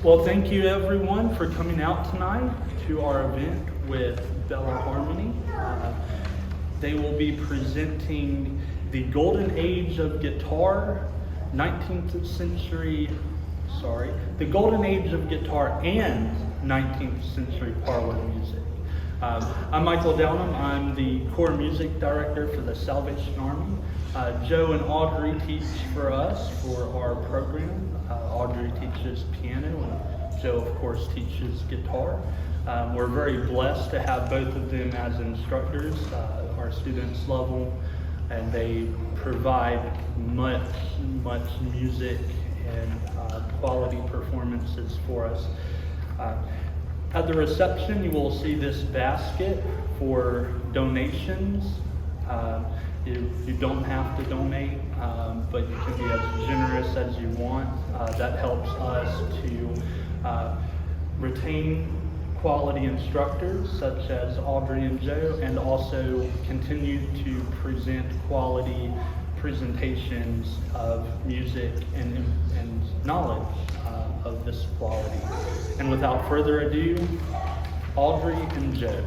Well, thank you everyone for coming out tonight to our event with Bella Harmony. They will be presenting the golden age of guitar, the golden age of guitar and 19th century parlor music. I'm Michael Downham. I'm the core music director for the Salvation Army. Joe and Audrey teach for us for our program. Audrey teaches piano and Joe, of course, teaches guitar. We're very blessed to have both of them as instructors. Our students love them and they provide much music and quality performances for us. At the reception, you will see this basket for donations. You don't have to donate, but you can be as generous as you want. That helps us to retain quality instructors such as Audrey and Joe, and also continue to present quality presentations of music and knowledge of this quality. And without further ado, Audrey and Joe.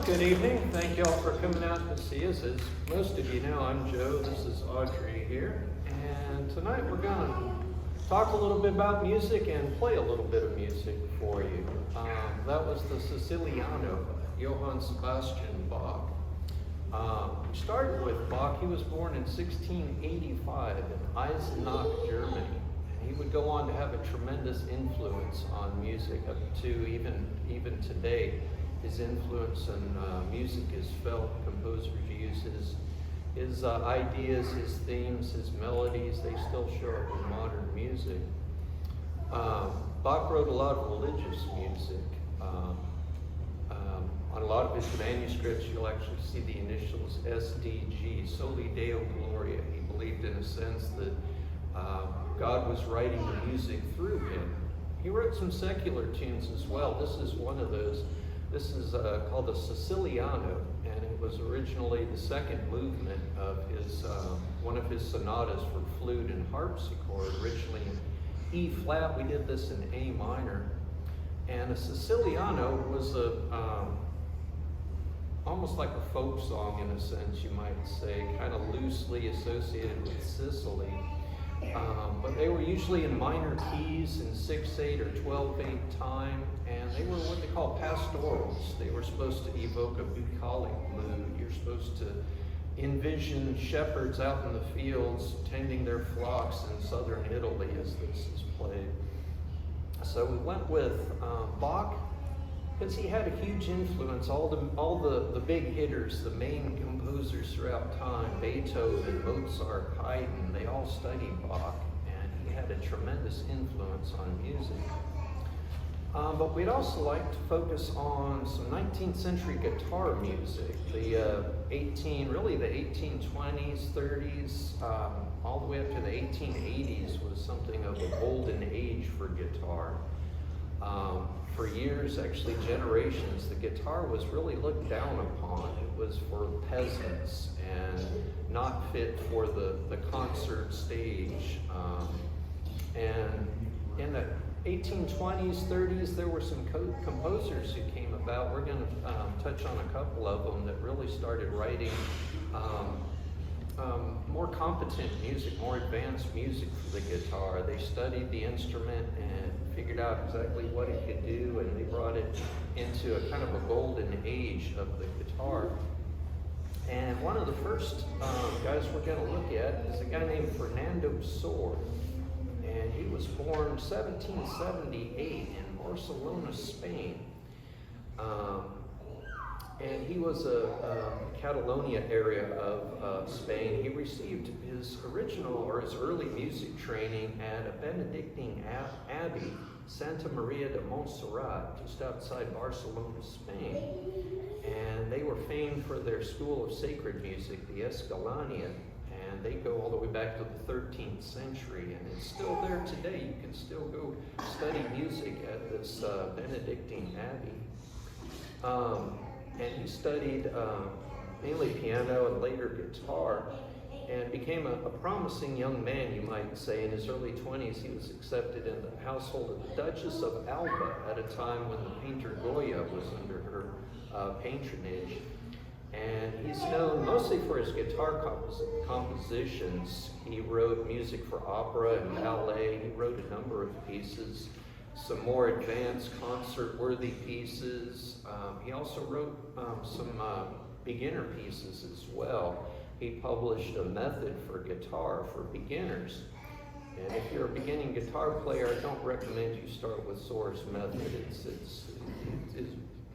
Good evening. Thank you all for coming out to see us. As most of you know, I'm Joe. This is Audrey here. And tonight we're going to talk a little bit about music and play a little bit of music for you. That was the Siciliano, Johann Sebastian Bach. We started with Bach. He was born in 1685 in Eisenach, Germany. And he would go on to have a tremendous influence on music up to even today. His influence on music is felt. Composers use his ideas, his themes, his melodies. They still show up in modern music. Bach wrote a lot of religious music. On a lot of his manuscripts, you'll actually see the initials SDG, Soli Deo Gloria. He believed in a sense that God was writing the music through him. He wrote some secular tunes as well. This is one of those. This is called the Siciliano, and it was originally the second movement of his one of his sonatas for flute and harpsichord, originally in E flat. We did this in A minor. And a Siciliano was almost like a folk song in a sense, you might say, kind of loosely associated with Sicily. But they were usually in minor keys in 6/8 or 12/8 time, and they were what they call pastorals. They were supposed to evoke a bucolic mood. You're supposed to envision shepherds out in the fields tending their flocks in southern Italy as this is played. So we went with Bach because he had a huge influence. All the big hitters, the main composers throughout time, Beethoven, Mozart, Haydn, they all studied Bach, and he had a tremendous influence on music. But we'd also like to focus on some 19th century guitar music. The 1820s, 30s, all the way up to the 1880s was something of a golden age for guitar. For years, actually generations, the guitar was really looked down upon. It was for peasants and not fit for the concert stage. And in the 1820s, 30s, there were some composers who came about. We're going to touch on a couple of them that really started writing more competent music, more advanced music for the guitar. They studied the instrument and figured out exactly what it could do, and they brought it into a kind of a golden age of the guitar. And one of the first guys we're going to look at is a guy named Fernando Sor. And he was born 1778 in Barcelona, Spain. And he was a Catalonia area of Spain. He received his early music training at a Benedictine abbey, Santa Maria de Montserrat, just outside Barcelona, Spain. And they were famed for their school of sacred music, the Escalania. And they go all the way back to the 13th century, and it's still there today. You can still go study music at this Benedictine abbey. And he studied mainly piano and later guitar, and became a promising young man, you might say. In his early 20s, he was accepted in the household of the Duchess of Alba at a time when the painter Goya was under her patronage. And he's known mostly for his guitar compositions. He wrote music for opera and ballet. He wrote a number of pieces, some more advanced concert-worthy pieces. He also wrote some beginner pieces as well. He published a method for guitar for beginners. And if you're a beginning guitar player, I don't recommend you start with Sor's method. It's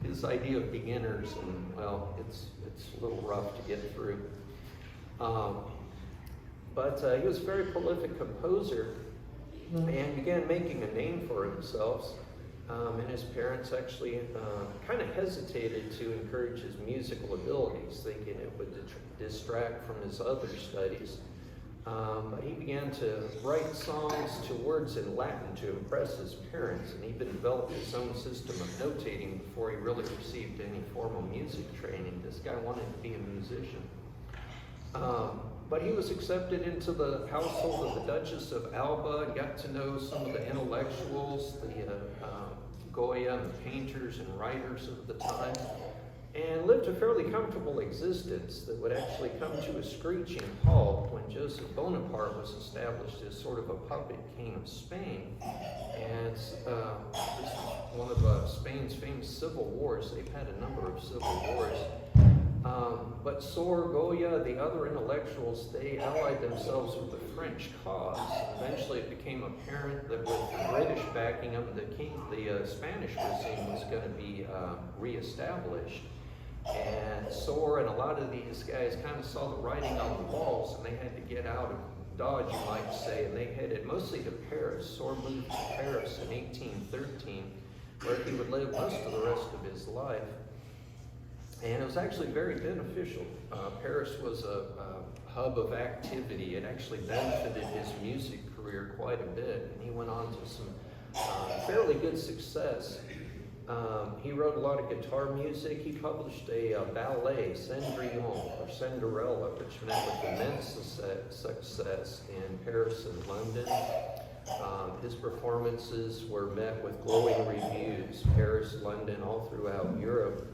his idea of beginners, and well, it's a little rough to get through. But he was a very prolific composer and began making a name for himself. And his parents actually kind of hesitated to encourage his musical abilities, thinking it would distract from his other studies. But he began to write songs to words in Latin to impress his parents, and he even developed his own system of notating before he really received any formal music training. This guy wanted to be a musician. But he was accepted into the household of the Duchess of Alba and got to know some of the intellectuals, the Goya and the painters and writers of the time. and lived a fairly comfortable existence that would actually come to a screeching halt when Joseph Bonaparte was established as sort of a puppet king of Spain. And this is one of Spain's famous civil wars. They've had a number of civil wars. But Sor, Goya, the other intellectuals, they allied themselves with the French cause. Eventually it became apparent that with the British backing up the Spanish regime was going to be reestablished. And Sor and a lot of these guys kind of saw the writing on the walls, and they had to get out of Dodge, you might say, and they headed mostly to Paris. Sor moved to Paris in 1813, where he would live most of the rest of his life. And it was actually very beneficial. Paris was a hub of activity. It actually benefited his music career quite a bit, and he went on to some fairly good success. He wrote a lot of guitar music. He published a ballet, Cendrillon, or Cinderella, which met with immense success in Paris and London. His performances were met with glowing reviews, Paris, London, all throughout Europe.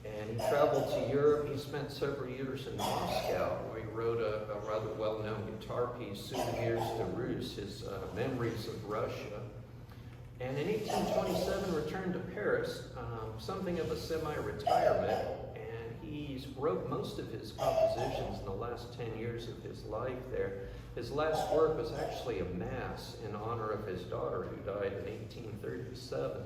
And he traveled to Europe. He spent several years in Moscow, where he wrote a rather well-known guitar piece, Souvenirs de Russe, his memories of Russia. And in 1827, returned to Paris, something of a semi-retirement, and he wrote most of his compositions in the last 10 years of his life there. His last work was actually a mass in honor of his daughter, who died in 1837.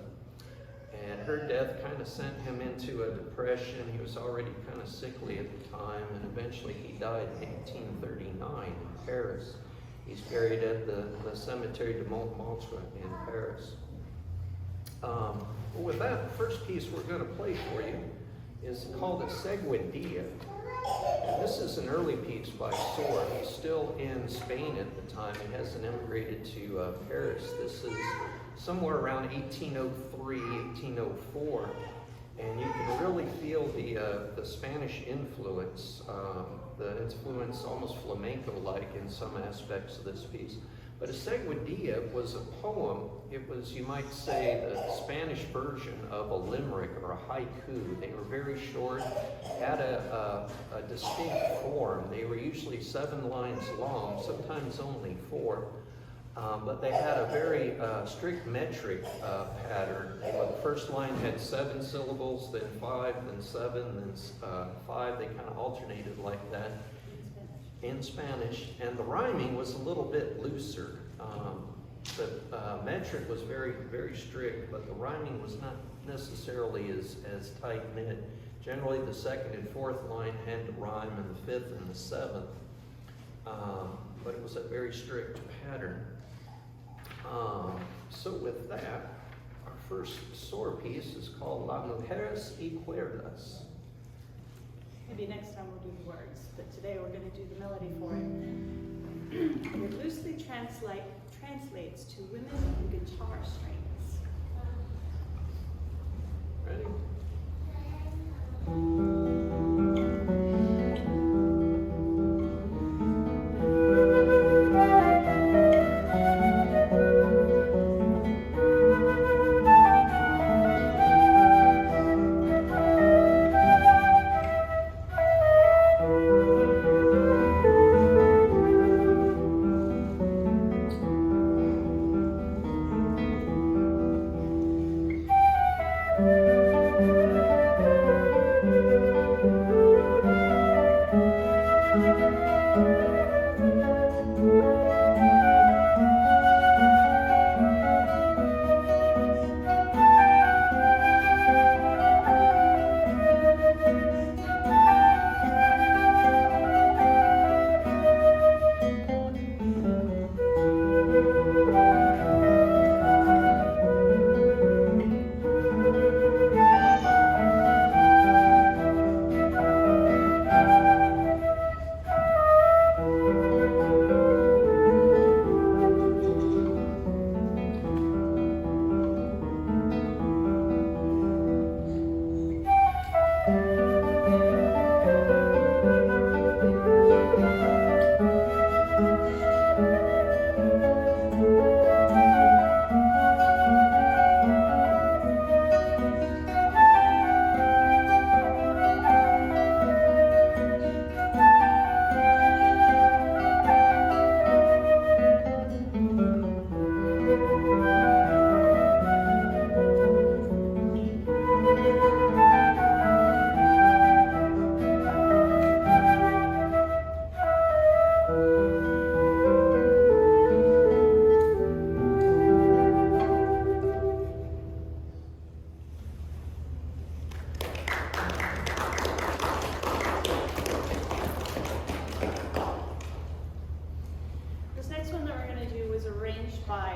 And her death kind of sent him into a depression. He was already kind of sickly at the time, and eventually he died in 1839 in Paris. He's buried at the Cemetery de Montmartre in Paris. With that, the first piece we're going to play for you is called a Seguidilla. And this is an early piece by Sor. He's still in Spain at the time. He hasn't immigrated to Paris. This is somewhere around 1803, 1804. And you can really feel the Spanish influence, the influence almost flamenco-like in some aspects of this piece. But a Seguidilla was a poem. It was, you might say, the Spanish version of a limerick or a haiku. They were very short, had a distinct form. They were usually 7 lines long, sometimes only 4. But they had a very strict metric pattern. The first line had 7 syllables, then 5, then 7, then 5. They kind of alternated like that in Spanish. And the rhyming was a little bit looser. The metric was very, very strict, but the rhyming was not necessarily as tight-knit. Generally, the 2nd and 4th line had to rhyme, and the 5th and the 7th. But it was a very strict pattern. So with that, our first Sor piece is called Las Mujeres y Cuerdas. Maybe next time we'll do the words, but today we're going to do the melody for it. It loosely translates to women and guitar strings. Ready?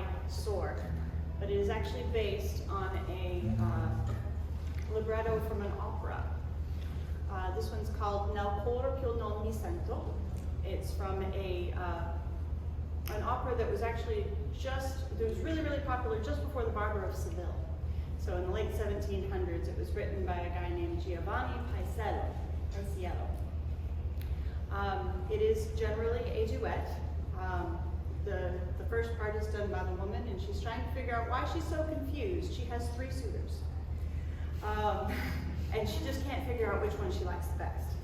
by Sor, but it is actually based on a libretto from an opera. This one's called Nel Cor Piu non mi sento. It's from an opera that was actually it was really, really popular just before the Barber of Seville. So in the late 1700s, it was written by a guy named Giovanni Paisello. It is generally a duet. The first part is done by the woman, and she's trying to figure out why she's so confused. She has 3 suitors. And she just can't figure out which one she likes the best.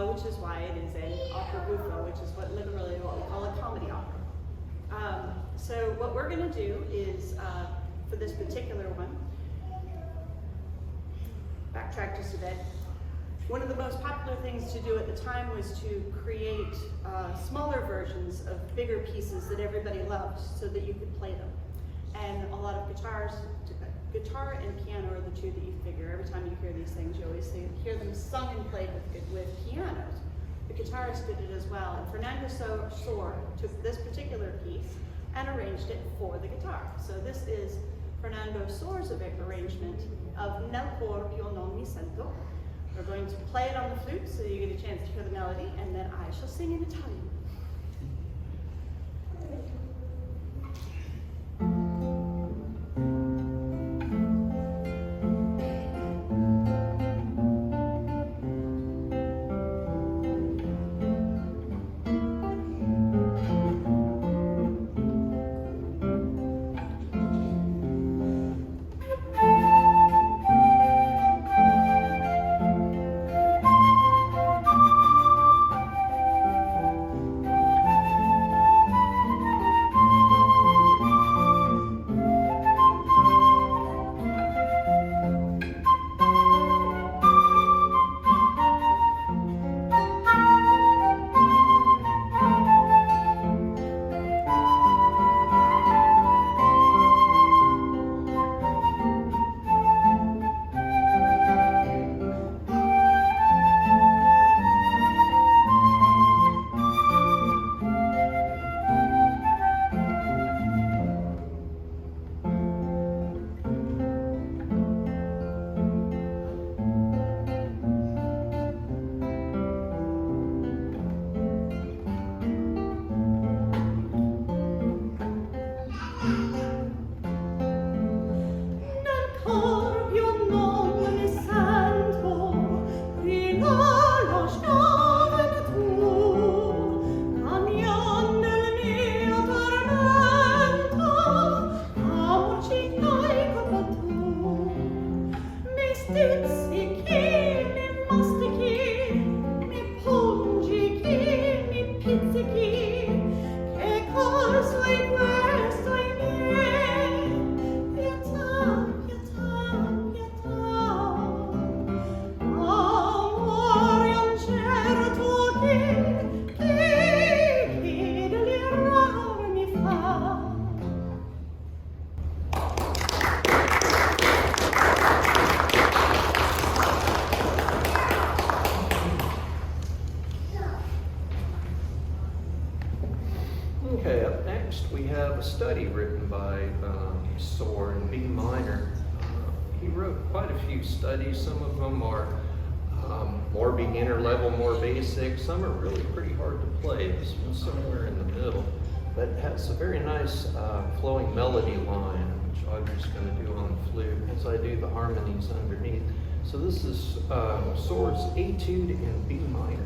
Which is why it is an opera buffa, which is literally what we call a comedy opera. So what we're going to do is, for this particular one, backtrack just a bit. One of the most popular things to do at the time was to create smaller versions of bigger pieces that everybody loved so that you could play them. And a lot of guitar and piano are the two that you figure. Every time you hear these things, you always hear them sung and played with pianos. The guitarist did it as well. And Fernando Sor took this particular piece and arranged it for the guitar. So this is Fernando Sor's arrangement of Nel Cor Piu non mi sento. We're going to play it on the flute so you get a chance to hear the melody, and then I shall sing in Italian. Okay, up next we have a study written by Sor in B minor. He wrote quite a few studies. Some of them are more beginner level, more basic. Some are really pretty hard to play. This one's somewhere in the middle, but it has a very nice flowing melody line, which Audrey's going to do on the flute as I do the harmonies underneath. So this is Sor's Etude in B minor.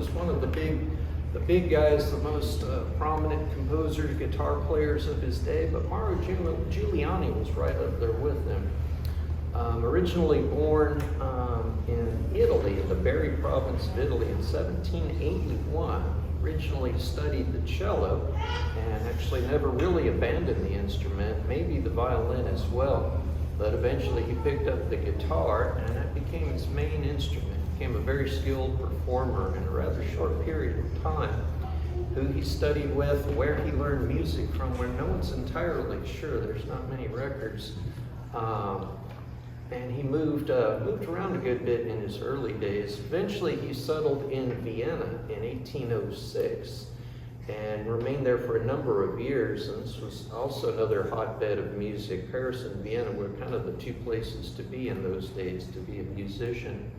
was one of the big guys, the most prominent composers, guitar players of his day, but Mauro Giuliani was right up there with him. Originally born in Italy, in the Bari province of Italy in 1781, originally studied the cello and actually never really abandoned the instrument, maybe the violin as well, but eventually he picked up the guitar and that became his main instrument. Became a very skilled performer in a rather short period of time. Who he studied with, where he learned music from, where no one's entirely sure. There's not many records. And he moved around a good bit in his early days. Eventually he settled in Vienna in 1806 and remained there for a number of years. And this was also another hotbed of music. Paris and Vienna were kind of the two places to be in those days to be a musician.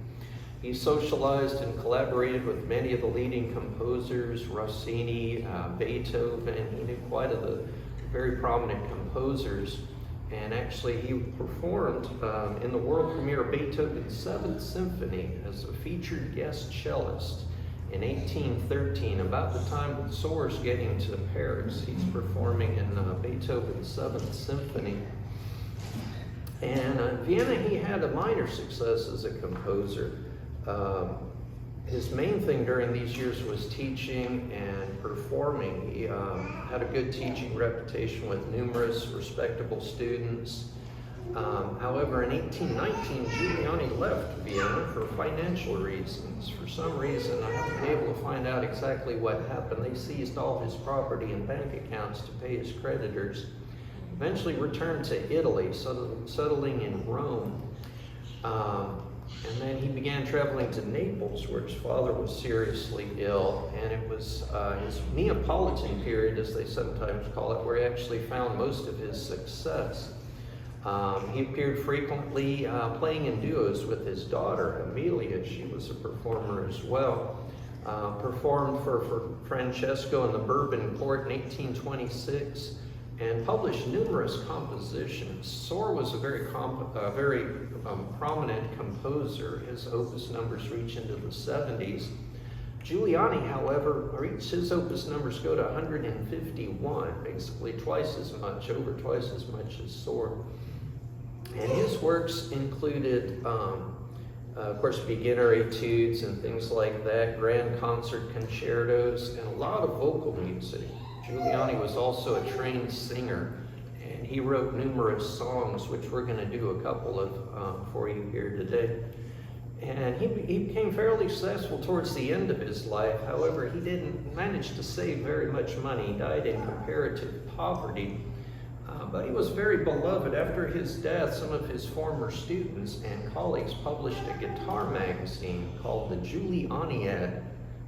He socialized and collaborated with many of the leading composers, Rossini, Beethoven. He knew quite a the very prominent composers. And actually he performed in the world premiere of Beethoven's 7th Symphony as a featured guest cellist in 1813. About the time that Sor's getting to Paris, he's performing in Beethoven's 7th Symphony. And in Vienna he had a minor success as a composer. His main thing during these years was teaching and performing. He had a good teaching reputation with numerous respectable students. However, in 1819, Giuliani left Vienna for financial reasons. For some reason, I haven't been able to find out exactly what happened. They seized all his property and bank accounts to pay his creditors. Eventually returned to Italy, settling in Rome. And then he began traveling to Naples, where his father was seriously ill, and it was his Neapolitan period, as they sometimes call it, where he actually found most of his success. He appeared frequently playing in duos with his daughter, Amelia. She was a performer as well. Performed for Francesco in the Bourbon court in 1826. And published numerous compositions. Sor was a very prominent composer. His opus numbers reach into the 70s. Giuliani, however, reached his opus numbers go to 151, basically twice as much, over twice as much as Sor. And his works included, of course, beginner etudes and things like that, grand concert concertos, and a lot of vocal music. Giuliani was also a trained singer, and he wrote numerous songs, which we're going to do a couple of for you here today. And he became fairly successful towards the end of his life. However, he didn't manage to save very much money. He died in comparative poverty, but he was very beloved. After his death, some of his former students and colleagues published a guitar magazine called the Giulianiad,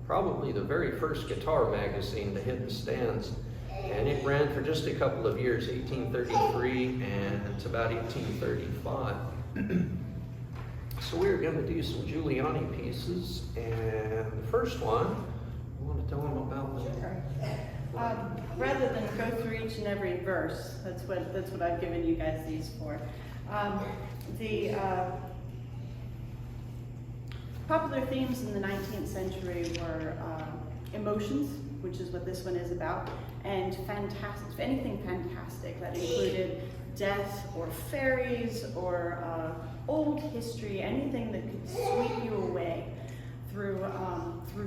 probably the very first guitar magazine to hit the stands. And it ran for just a couple of years, 1833 and to about 1835. So we're going to do some Giuliani pieces, and the first one, you want to tell them about what? Sure. Rather than go through each and every verse, that's what I've given you guys these for. Popular themes in the 19th century were emotions, which is what this one is about, and fantastic, anything fantastic that included death or fairies or old history, anything that could sweep you away through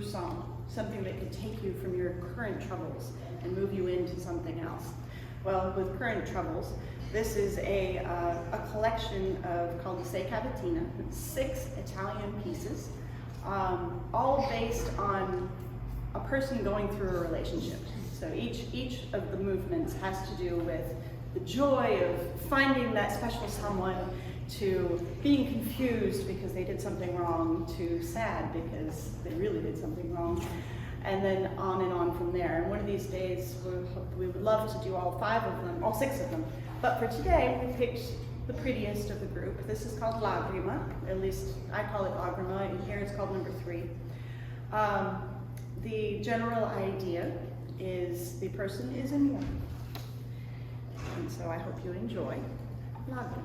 song, something that could take you from your current troubles and move you into something else. Well, with current troubles, this is a collection called the Sei Cavatina, 6 Italian pieces, all based on a person going through a relationship. So each of the movements has to do with the joy of finding that special someone, to being confused because they did something wrong, to sad because they really did something wrong, and then on from there. And one of these days, we would love to do all 5 of them, all 6 of them. But for today, we picked the prettiest of the group. This is called Lagrima, at least I call it Lagrima, and here it's called number 3. The general idea is the person is in mourning. And so I hope you enjoy Lagrima.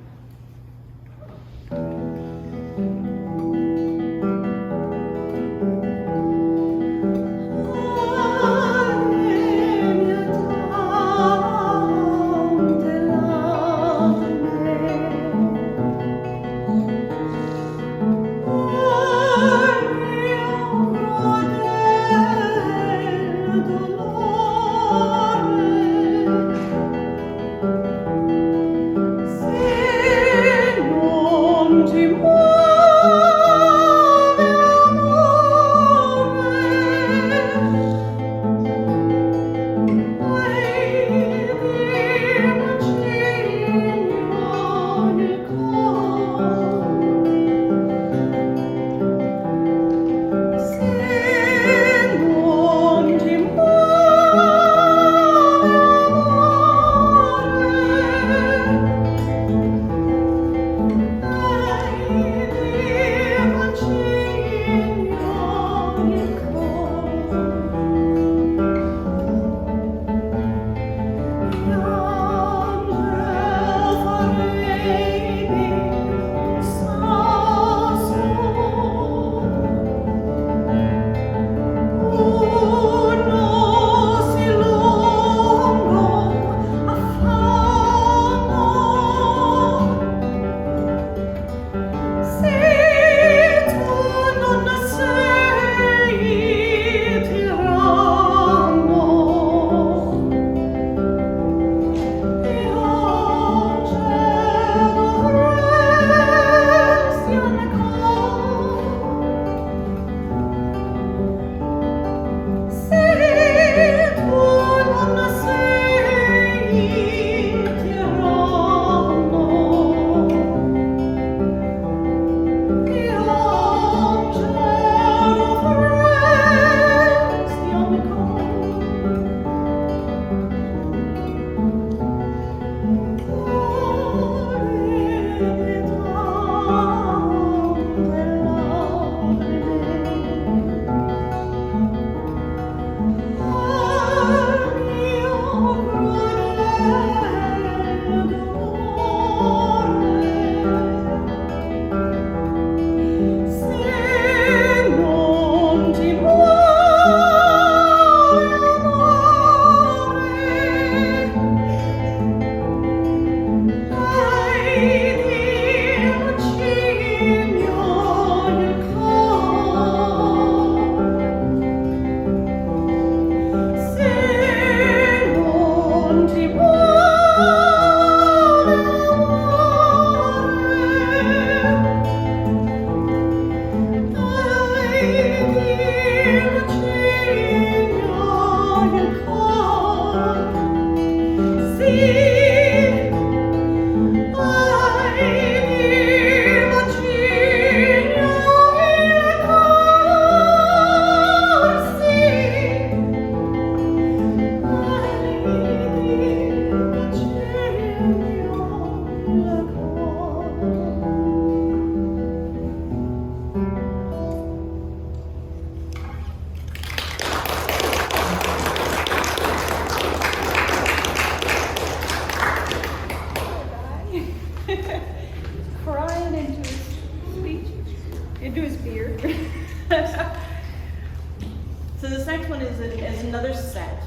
So this next one is another set.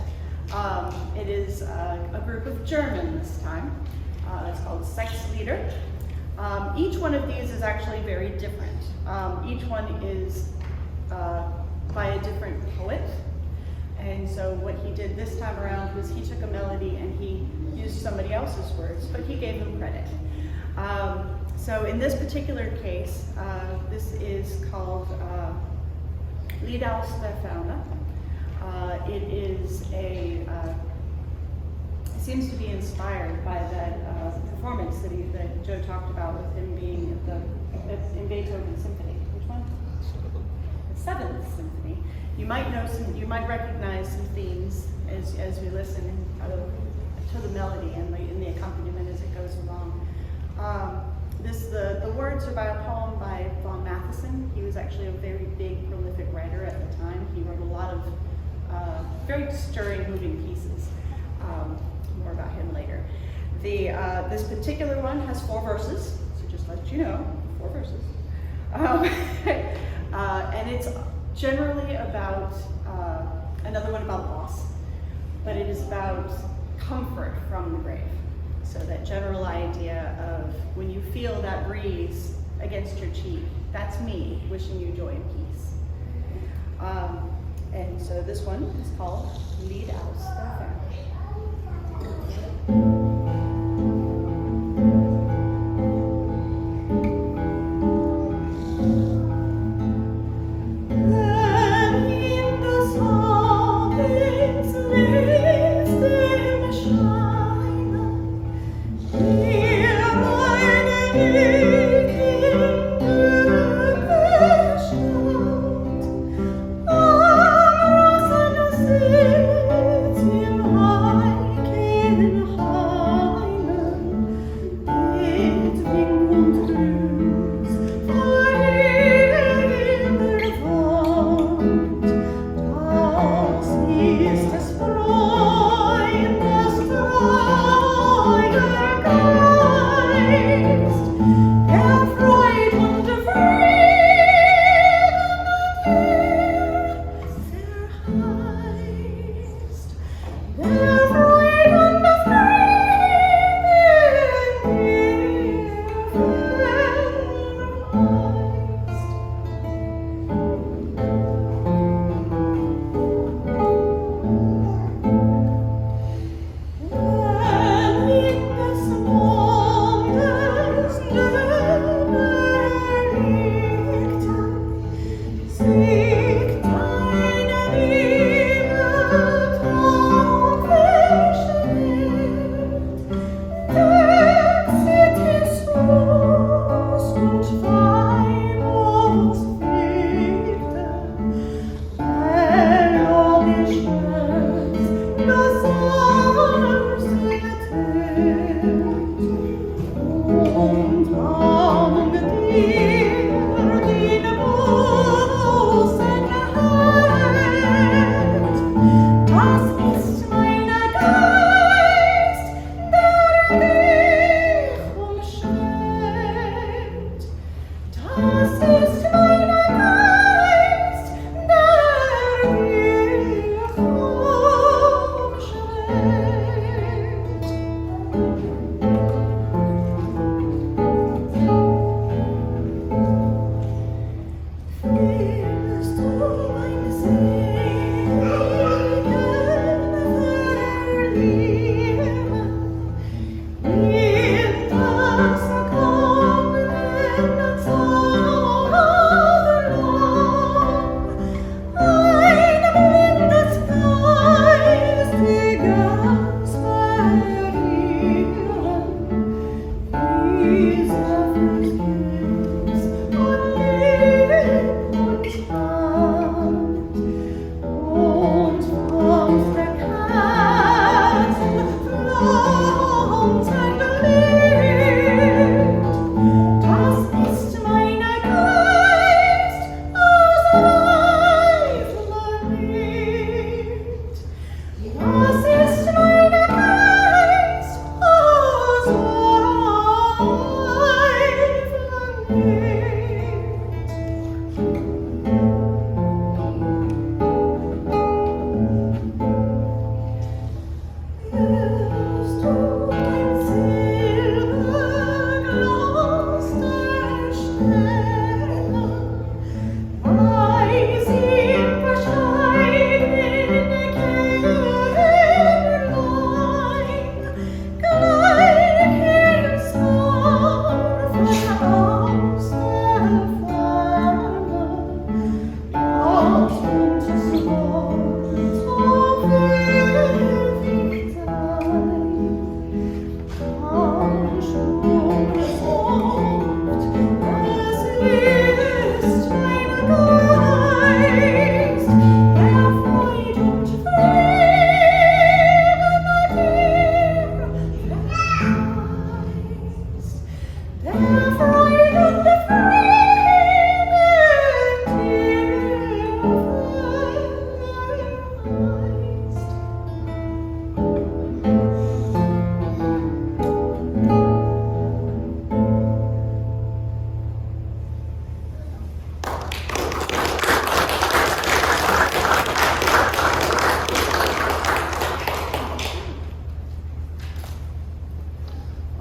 It is a group of German this time. It's called Sechs. Each one of these is actually very different. Each one is by a different poet. And so what he did this time around was he took a melody and he used somebody else's words, but he gave them credit. So in this particular case, this is called Lied aus der Ferne. It is it seems to be inspired by that performance that Joe talked about with him being in Beethoven's symphony. Which one? The Seventh Symphony. You might recognize some themes as we listen to the melody and the accompaniment as it goes along. The words are by a poem by von Matheson. He was actually a very big, prolific writer at the time. He wrote a lot of very stirring, moving pieces. More about him later. This particular one has 4 verses, so just let you know, 4 verses. And it's generally about another one about loss, but it is about comfort from the grave. So that general idea of when you feel that breeze against your cheek, that's me wishing you joy and peace. And so this one is called Lied aus der Ferne. Heart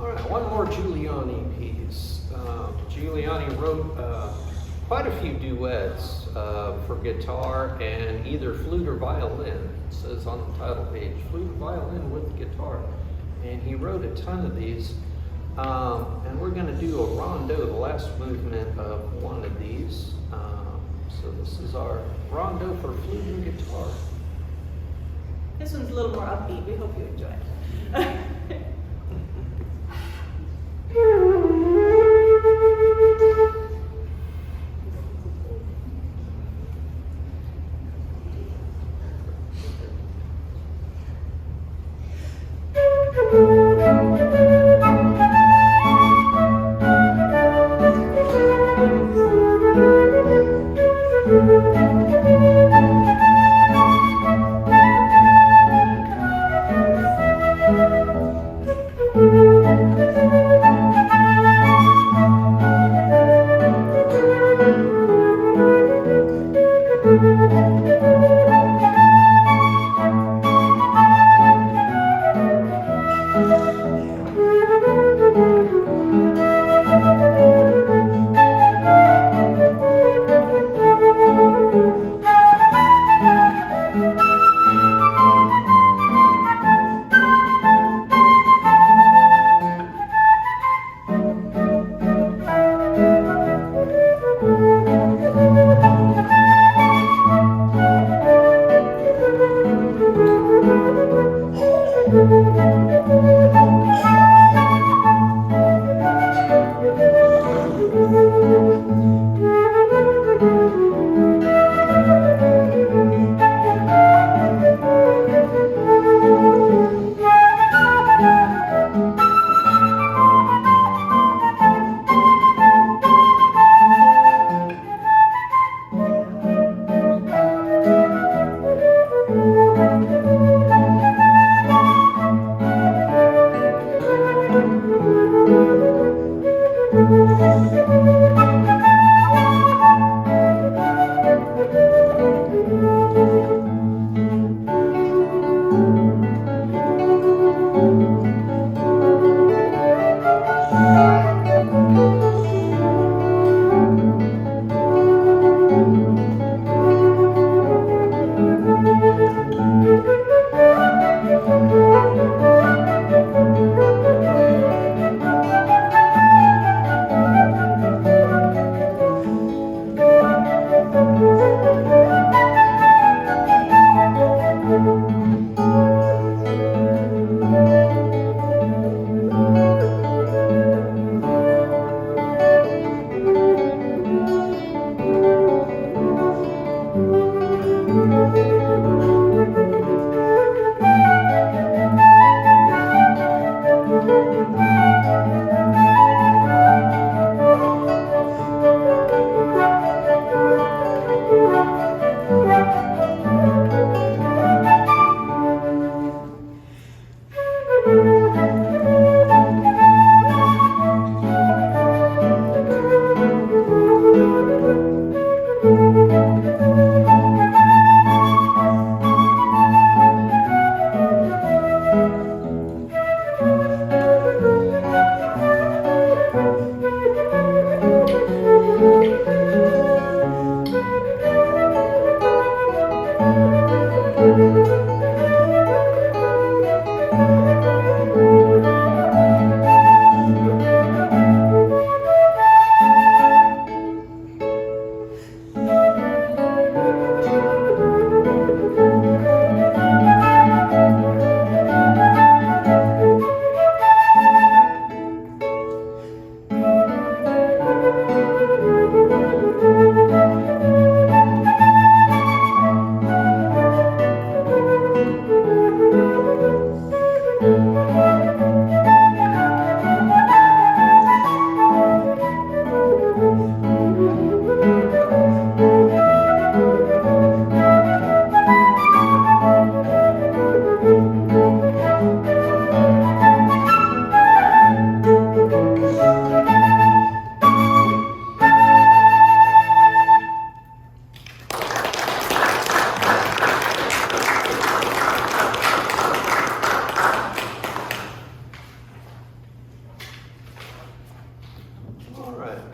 All right, one more Giuliani piece. Giuliani wrote quite a few duets for guitar and either flute or violin. It says on the title page, flute or violin with guitar. And he wrote a ton of these. And we're going to do a rondo, the last movement of one of these. So this is our rondo for flute and guitar. This one's a little more upbeat. We hope you enjoy it.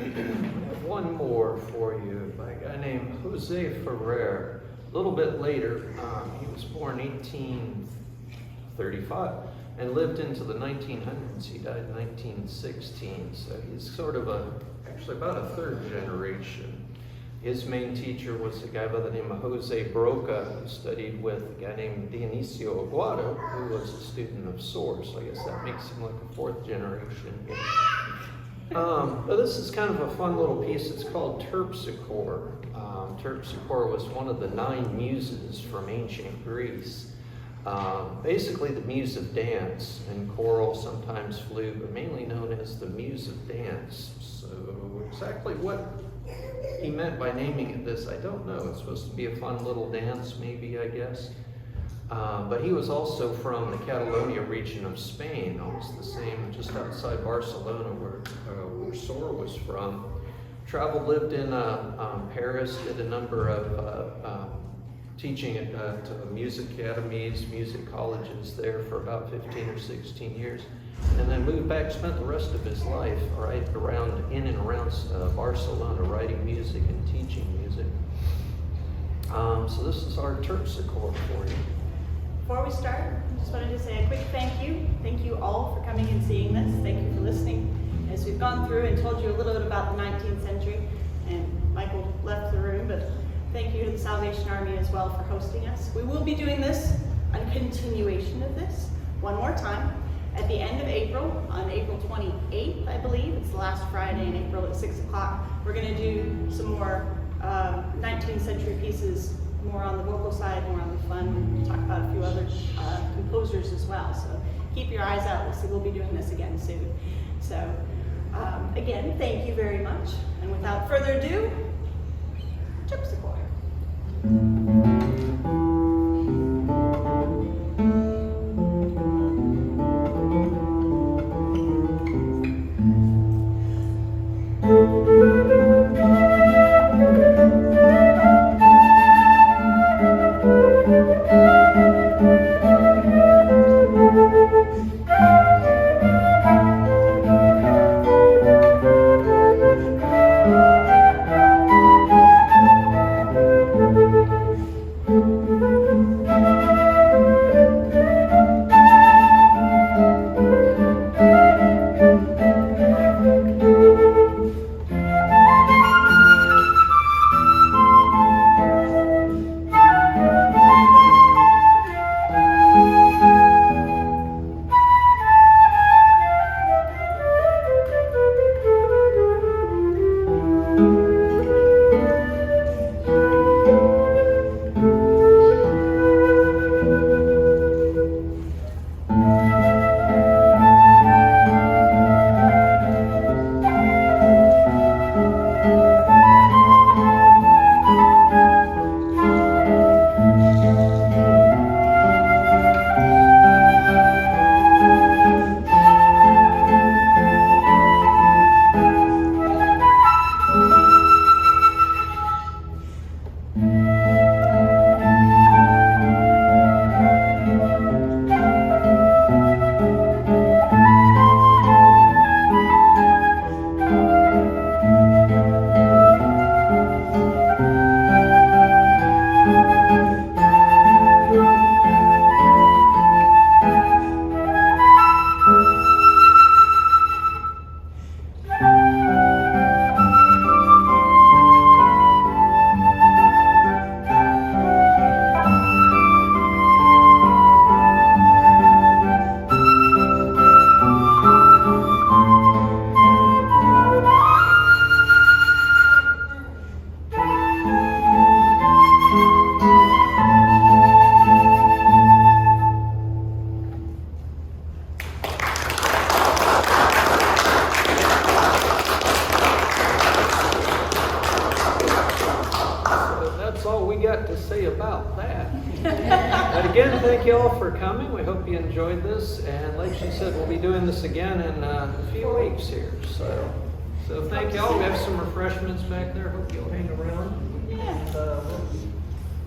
have one more for you by a guy named Jose Ferrer. A little bit later, he was born 1835 and lived into the 1900s. He died in 1916, so he's sort of actually about a third generation. His main teacher was a guy by the name of Jose Broca, who studied with a guy named Dionisio Aguado, who was a student of Sor, so I guess that makes him like a fourth generation here. But this is kind of a fun little piece. It's called Terpsichore. Terpsichore was one of the 9 muses from ancient Greece. Basically the muse of dance, and choral, sometimes flute, but mainly known as the muse of dance. So exactly what he meant by naming it this, I don't know. It's supposed to be a fun little dance, maybe, I guess. But he was also from the Catalonia region of Spain, almost the same, just outside Barcelona, where Sor was from. Traveled, lived in Paris, did a number of teaching at music academies, music colleges there for about 15 or 16 years. And then moved back, spent the rest of his life right in and around Barcelona, writing music and teaching music. So this is our Terpsichore for you. Before we start, I just wanted to say a quick thank you. Thank you all for coming and seeing this. Thank you for listening. As we've gone through and told you a little bit about the 19th century, and Michael left the room, but thank you to the Salvation Army as well for hosting us. We will be doing this, a continuation of this, one more time. At the end of April, on April 28th, I believe, it's the last Friday in April at 6 o'clock, we're going to do some more 19th century pieces, more on the vocal side, more on the fun. We'll talk about a few other composers as well. So keep your eyes out. We'll be doing this again soon. So again, thank you very much. And without further ado, Terpsichore. Thank you all for coming. We hope you enjoyed this. And like she said, we'll be doing this again in a few weeks here. So thank you all. We have some refreshments back there. Hope you'll hang around. And we'll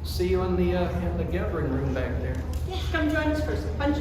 see you in the gathering room back there. Yeah, come join us for some punch